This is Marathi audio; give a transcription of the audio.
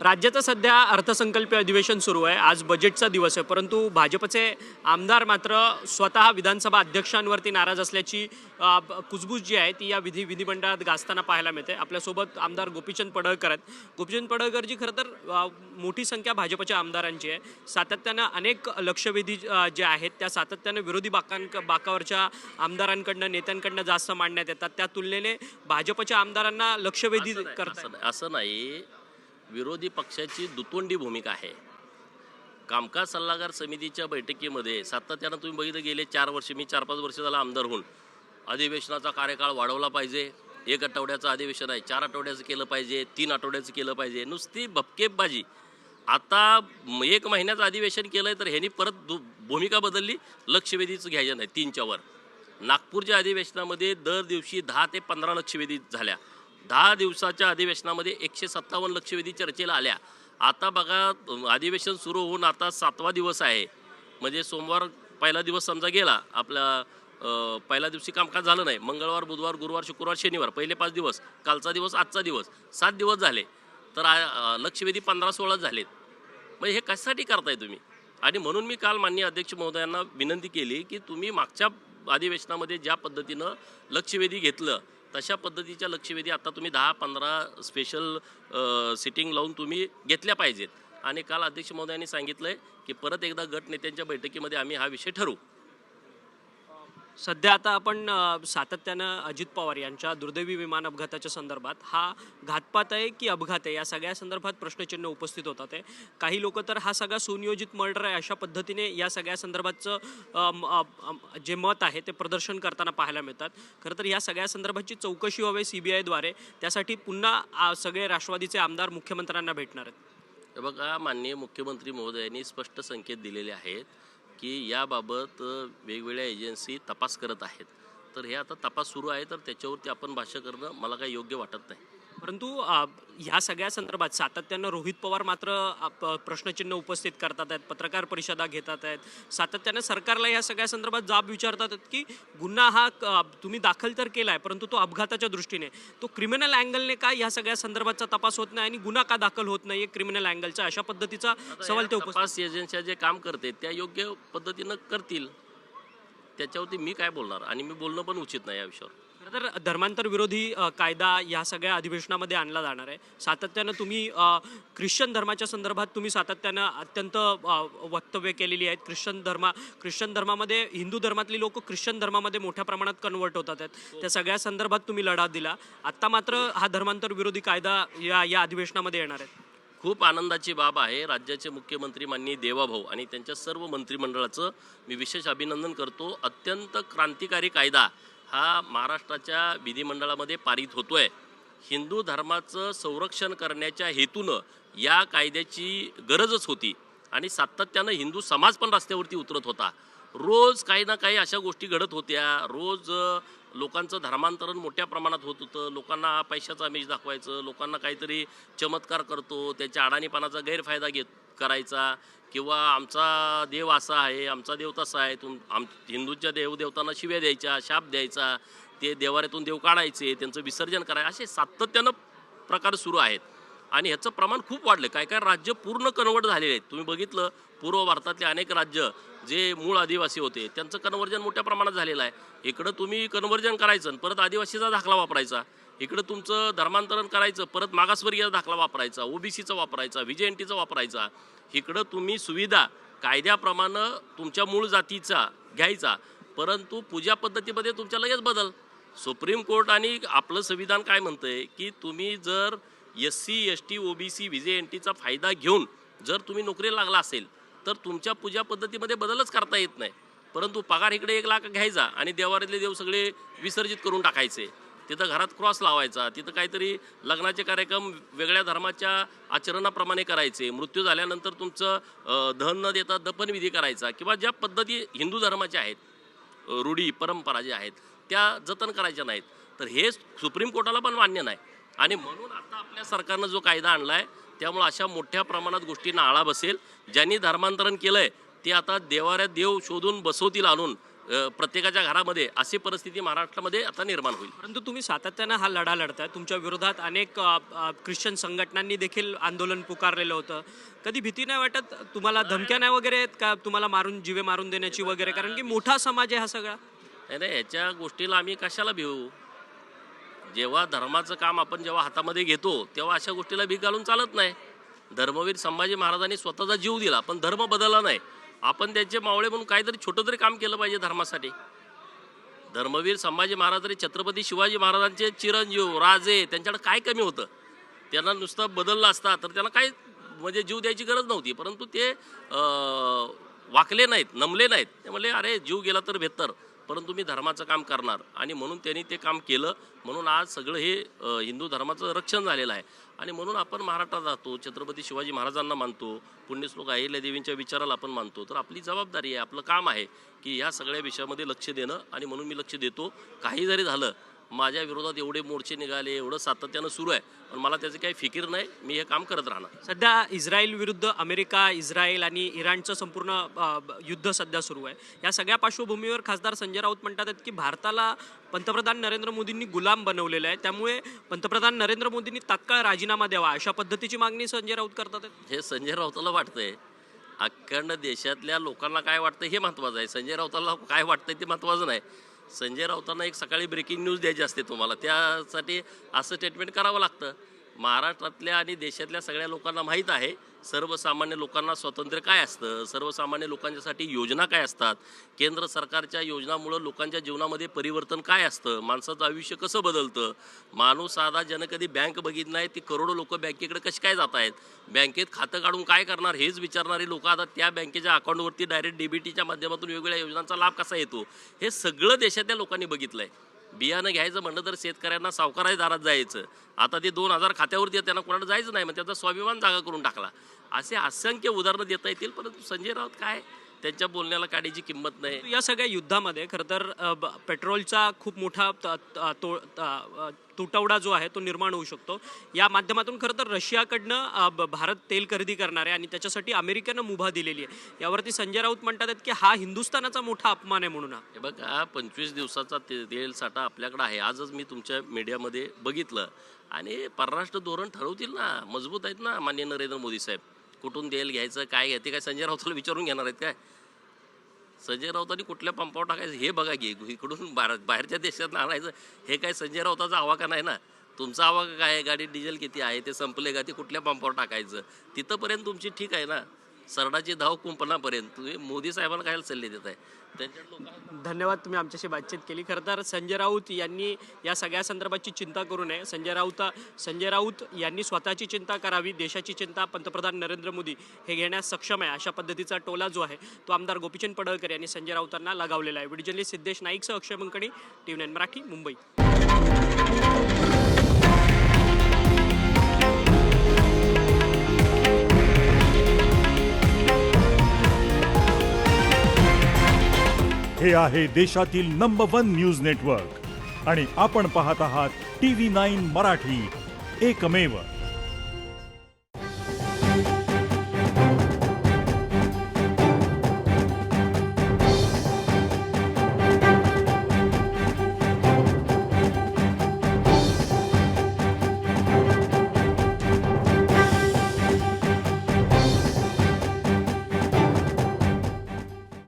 राज्याचं सध्या अर्थसंकल्पीय अधिवेशन सुरू आहे. आज बजेटचा दिवस आहे, परंतु भाजपचे आमदार मात्र स्वतः विधानसभा अध्यक्षांवरती नाराज असल्याची कुजबूज जी आहे ती या विधिमंडळात गाजताना पाहायला मिळते. आपल्यासोबत आमदार गोपीचंद पडळकर आहेत. गोपीचंद पडळकर जी खरं तर मोठी संख्या भाजपच्या आमदारांची आहे. सातत्यानं अनेक लक्षवेधी जे आहेत त्या सातत्यानं विरोधी बाकावरच्या आमदारांकडनं नेत्यांकडनं जास्त मांडण्यात येतात. त्या तुलनेने भाजपच्या आमदारांना लक्षवेधी करतात. असं नाही, विरोधी पक्षाची दुतोंडी भूमिका आहे. कामकाज सल्लागार समितीच्या बैठकीमध्ये सातत्यानं तुम्ही बघितलं गेले 4 वर्ष, मी 4-5 वर्ष झाला आमदार होऊन, अधिवेशनाचा कार्यकाळ वाढवला पाहिजे, 1 आठवड्याचं अधिवेशन आहे 4 आठवड्याचं केलं पाहिजे, 3 आठवड्याचं केलं पाहिजे, नुसती भपकेबाजी. आता 1 महिन्याचं अधिवेशन केलंय तर ह्यांनी परत भूमिका बदलली, लक्षवेधीचं घ्यायचं नाही 3च्या वर. नागपूरच्या अधिवेशनामध्ये दर दिवशी 10 ते 15 लक्षवेधी झाल्या. 10 दिवसाच्या अधिवेशनामध्ये 157 लक्षवेधी चर्चेला आल्या. आता बघा, अधिवेशन सुरू होऊन आता 7वा दिवस आहे, म्हणजे सोमवार पहिला दिवस समजा गेला, आपला पहिल्या दिवशी कामकाज झालं नाही. मंगळवार, बुधवार, गुरुवार, शुक्रवार, शनिवार पहिले 5 दिवस, कालचा दिवस, आजचा दिवस, 7 दिवस झाले. तर लक्षवेधी 15-16 झालेत. म्हणजे हे कशासाठी करताय तुम्ही? आणि म्हणून मी काल माननीय अध्यक्ष महोदयांना विनंती केली की तुम्ही मागच्या अधिवेशनामध्ये ज्या पद्धतीनं लक्षवेधी घेतलं तशा पद्धतीच्या लक्षवेधी आता तुम्ही 10-15 स्पेशल सिटिंग लावून तुम्ही घेतल्या पाहिजेत. आणि काल अध्यक्ष महोदयांनी सांगितलंय की परत एकदा गट नेत्यांच्या बैठकीमध्ये आम्ही हा विषय ठरवू. सध्या आता आपण सातत्यानं अजित पवार यांच्या दुर्दैवी विमान अपघाताच्या संदर्भात हा घातपात आहे की अपघात आहे या सगळ्या संदर्भात प्रश्नचिन्ह उपस्थित होतात आहे. काही लोक तर हा सगळा सुनियोजित मर्डर आहे अशा पद्धतीने या सगळ्या संदर्भातचं जे मत आहे ते प्रदर्शन करताना पाहायला मिळतात. खरं तर या सगळ्या संदर्भाची चौकशी व्हावी CBI द्वारे. त्यासाठी पुन्हा सगळे राष्ट्रवादीचे आमदार मुख्यमंत्र्यांना भेटणार आहेत. हे बघा, माननीय मुख्यमंत्री महोदयांनी स्पष्ट संकेत दिलेले आहेत की याबाबत वेगवेगळ्या एजन्सी तपास करत आहेत. तर हे आता तपास सुरू आहे, तर त्याच्यावरती आपण भाष्य करणं मला काही योग्य वाटत नाही. परंतु ह्या सगळ्या संदर्भात सातत्यानं रोहित पवार मात्र प्रश्नचिन्ह उपस्थित करतात आहेत, पत्रकार परिषदा घेतात आहेत, सातत्यानं सरकारला ह्या सगळ्या संदर्भात जाब विचारतात की गुन्हा हा तुम्ही दाखल तर केला आहे, परंतु तो अपघाताच्या दृष्टीने, तो क्रिमिनल अँगलने का ह्या सगळ्या संदर्भातचा तपास होत नाही आणि गुन्हा का दाखल होत नाही क्रिमिनल अँगलचा, अशा पद्धतीचा सवाल ते उपस्थित. तपास एजन्सी जे काम करते त्या योग्य पद्धतीनं करतील, त्याच्यावरती मी काय बोलणार आणि मी बोलणं पण उचित नाही या विषयावर. तर धर्मांतर विरोधी कायदा या सगळ्या अधिवेशनामध्ये आणला जाणार आहे. सातत्यानं तुम्ही ख्रिश्चन धर्माच्या संदर्भात तुम्ही सातत्यानं अत्यंत वक्तव्य केलेली आहेत. ख्रिश्चन धर्मामध्ये हिंदू धर्मातली लोक ख्रिश्चन धर्मामध्ये मोठ्या प्रमाणात कन्वर्ट होतात आहेत. त्या सगळ्या संदर्भात तुम्ही लढा दिला. आत्ता मात्र हा धर्मांतर विरोधी कायदा या अधिवेशनामध्ये येणार आहे. खूप आनंदाची बाब आहे. राज्याचे मुख्यमंत्री माननीय देवाभाऊ आणि त्यांच्या सर्व मंत्रिमंडळाचं मी विशेष अभिनंदन करतो. अत्यंत क्रांतिकारी कायदा हा महाराष्ट्राच्या विधिमंडळामध्ये पारित होतोय. हिंदू धर्माचं संरक्षण करण्याच्या हेतूनं या कायद्याची गरजच होती आणि सातत्यानं हिंदू समाज पण रस्त्यावरती उतरत होता. रोज काही ना काही अशा गोष्टी घडत होत्या. रोज लोकांचं धर्मांतरण मोठ्या प्रमाणात होत होतं. लोकांना पैशाचा आमिष दाखवायचं, लोकांना काहीतरी चमत्कार करतो त्याच्या अडाणीपणाचा गैरफायदा करायचा, किंवा आमचा देव असा आहे, आमचा देव तसा आहे, हिंदूच्या देवदेवतांना शिव्या द्यायच्या, शाप द्यायचा, ते देवाऱ्यातून देव काढायचे, त्यांचं विसर्जन करायचं, असे सातत्यानं प्रकार सुरू आहेत. आणि ह्याचं प्रमाण खूप वाढलं. काय काय राज्य पूर्ण कन्वर्ट झालेले आहेत. तुम्ही बघितलं, पूर्व भारतातले अनेक राज्य जे मूळ आदिवासी होते त्यांचं कन्वर्जन मोठ्या प्रमाणात झालेलं आहे. इकडं तुम्ही कन्वर्जन करायचं परत आदिवासीचा दाखला वापरायचा, इकडं तुमचं धर्मांतरण करायचं परत मागासवर्गीय दाखला वापरायचा, OBCचा वापरायचा, VJNTचा वापरायचा. इकडं तुम्ही सुविधा कायद्याप्रमाणे तुमच्या मूळ जातीचा घ्यायचा, परंतु पूजा पद्धतीमध्ये तुमच्या लगेच बदल. सुप्रीम कोर्ट आणि आपलं संविधान काय म्हणतंय की तुम्ही जर SC ST OBC VJNTचा फायदा घेऊन जर तुम्ही नोकरीला लागला असेल तर तुमच्या पूजा पद्धतीमध्ये बदलच करता येत नाही. परंतु पगार इकडे 1 लाख घ्यायचा आणि देवाऱ्यातले देव सगळे विसर्जित करून टाकायचे, तिथं घरात क्रॉस लावायचा, तिथं काहीतरी लग्नाचे कार्यक्रम वेगळ्या धर्माच्या आचरणाप्रमाणे करायचे, मृत्यू झाल्यानंतर तुमचं दहन न देता दफनविधी करायचा, किंवा ज्या पद्धती हिंदू धर्माच्या आहेत, रूढी परंपरा ज्या आहेत त्या जतन करायच्या नाहीत. तर हे सुप्रीम कोर्टाला पण मान्य नाही. आणि म्हणून आता आपल्या सरकारनं जो कायदा आणला आहे त्यामुळे अशा मोठ्या प्रमाणात गोष्टींना आळा बसेल. ज्यांनी धर्मांतरण केलं आहे ते आता देवाऱ्यात देव शोधून बसवतील आणून, प्रत्येकाच्या घरामध्ये अशी परिस्थिती महाराष्ट्रामध्ये आता निर्माण होईल. परंतु तुम्ही सातत्यानं हा लढा लढताय. तुमच्या विरोधात अनेक ख्रिश्चन संघटनांनी देखील आंदोलन पुकारलेलं होतं. कधी भीती नाही वाटत तुम्हाला? धमक्या नाही वगैरे आहेत का तुम्हाला मारून जीवे मारून देण्याची वगैरे? कारण की मोठा समाज आहे हा सगळा. नाही, याच्या गोष्टीला आम्ही कशाला भिवू? जेव्हा धर्माचं काम आपण जेव्हा हातामध्ये घेतो तेव्हा अशा गोष्टीला भीक घालून चालत नाही. धर्मवीर संभाजी महाराजांनी स्वतःचा जीव दिला पण धर्म बदलला नाही. आपण त्यांचे मावळे म्हणून काहीतरी छोटं तरी काम केलं पाहिजे धर्मासाठी. धर्मवीर संभाजी महाराज तरी छत्रपती शिवाजी महाराजांचे चिरंजीव राजे, त्यांच्याकडे काय कमी होतं? त्यांना नुसतं बदललं असता तर त्यांना काय म्हणजे जीव द्यायची गरज नव्हती. परंतु ते वाकले नाहीत, नमले नाहीत. ते म्हणले अरे जीव गेला तर बेहतर, परंतु मी धर्माचं काम करणार. आणि म्हणून त्यांनी ते काम केलं. म्हणून आज सगळं हे हिंदू धर्माचं रक्षण झालेलं आहे. आणि म्हणून आपण महाराष्ट्रात राहतो, छत्रपती शिवाजी महाराजांना मानतो, पुण्यश्लोक अहिल्यादेवींच्या विचाराला आपण मानतो. तर आपली जबाबदारी आहे, आपलं काम आहे की या सगळ्या विषयामध्ये लक्ष देणं. आणि म्हणून मी लक्ष देतो. काही जरी झालं, माझ्या विरोधात एवढे मोर्चे निघाले, एवढं सातत्यानं सुरू आहे, पण मला त्याची काही फिकीर नाही. मी हे काम करत राहणार. सध्या इस्रायल विरुद्ध अमेरिका, इस्रायल आणि इराणचं संपूर्ण युद्ध सध्या सुरू आहे. या सगळ्या पार्श्वभूमीवर खासदार संजय राऊत म्हणतात की भारताला पंतप्रधान नरेंद्र मोदींनी गुलाम बनवलेलं आहे, त्यामुळे पंतप्रधान नरेंद्र मोदींनी तात्काळ राजीनामा द्यावा, अशा पद्धतीची मागणी संजय राऊत करतात. हे संजय राऊताला वाटतंय. अखंड देशातल्या लोकांना काय वाटतं हे महत्त्वाचं आहे. संजय राऊताला काय वाटतंय ते महत्त्वाचं नाही. संजय राऊतांना एक सकाळी ब्रेकिंग न्यूज द्यायची असते तुम्हाला, त्यासाठी असं स्टेटमेंट करावं लागतं. महाराष्ट्रातल्या आणि देशातल्या सगळ्या लोकांना माहीत आहे सर्वसामान्य लोकांना स्वातंत्र्य काय असतं, सर्वसामान्य लोकांच्यासाठी योजना काय असतात, केंद्र सरकारच्या योजनामुळं लोकांच्या जीवनामध्ये परिवर्तन काय असतं, माणसाचं आयुष्य कसं बदलतं. माणूस साधा ज्यानं कधी बँक बघितली नाही ती करोडो लोक बँकेकडे कशी काय जात आहेत, बँकेत खातं काढून काय करणार हेच विचारणारी लोक आता त्या बँकेच्या अकाउंटवरती डायरेक्ट डीबीटीच्या माध्यमातून वेगवेगळ्या योजनांचा लाभ कसा येतो हे सगळं देशातल्या लोकांनी बघितलं आहे. बियाणं घ्यायचं म्हणलं तर शेतकऱ्यांना सावकाराच्या दारात जायचं. आता ते 2000 खात्यावरती आहे, त्यांना कोणाला जायचं नाही, मग त्याचा स्वाभिमान जागा करून टाकला. असे असंख्य उदाहरणं देता येतील. परंतु संजय राऊत काय, त्यांच्या बोलण्याला काढायची किंमत नाही. या सगळ्या युद्धामध्ये खरं तर पेट्रोलचा खूप मोठा तुटवडा जो आहे तो निर्माण होऊ शकतो. या माध्यमातून खरं तर रशियाकडनं भारत तेल खरेदी करणार आहे आणि त्याच्यासाठी अमेरिकेनं मुभा दिलेली आहे. यावरती संजय राऊत म्हणतात की हा हिंदुस्थानाचा मोठा अपमान आहे म्हणून. हे बघा, 25 दिवसाचा तेल साठा आपल्याकडे आहे. आजच मी तुमच्या मीडियामध्ये बघितलं. आणि परराष्ट्र धोरण ठरवतील ना, मजबूत आहेत ना माननीय नरेंद्र मोदी साहेब. कुठून तेल घ्यायचं, काय घ्यायचं, काय संजय राऊताला विचारून घेणार आहेत काय? संजय राऊतांनी कुठल्या पंपावर टाकायचं हे बघा की, इकडून बाहेरच्या देशात आणायचं हे काय संजय राऊताचा आवाका नाही ना. तुमचा आवाका काय आहे, गाडीत डिझेल किती आहे ते संपले का, ते कुठल्या पंपावर टाकायचं तिथंपर्यंत तुमची ठीक आहे ना. सरडाची धाव कुंपणापर्यंत तुम्ही मोदी साहेबांना काय सल्ले देत आहे त्यांच्या लोकांना. धन्यवाद, तुम्ही आमच्याशी बातचीत केली. खरं तर संजय राऊत यांनी या सगळ्या संदर्भाची चिंता करू नये. संजय राऊत यांनी स्वतःची चिंता करावी, देशाची चिंता पंतप्रधान नरेंद्र मोदी हे घेण्यास सक्षम आहे, अशा पद्धतीचा टोला जो आहे तो आमदार गोपीचंद पडळकर यांनी संजय राऊतांना लगावलेला आहे. व्हिडिओ जर्नलिस्ट सिद्धेश नाईकसह अक्षय मंकणी, TV9 मराठी, मुंबई. हे आहे देशातील नंबर 1 न्यूज नेटवर्क आणि आपण पाहत आहात TV9 मराठी, एकमेव.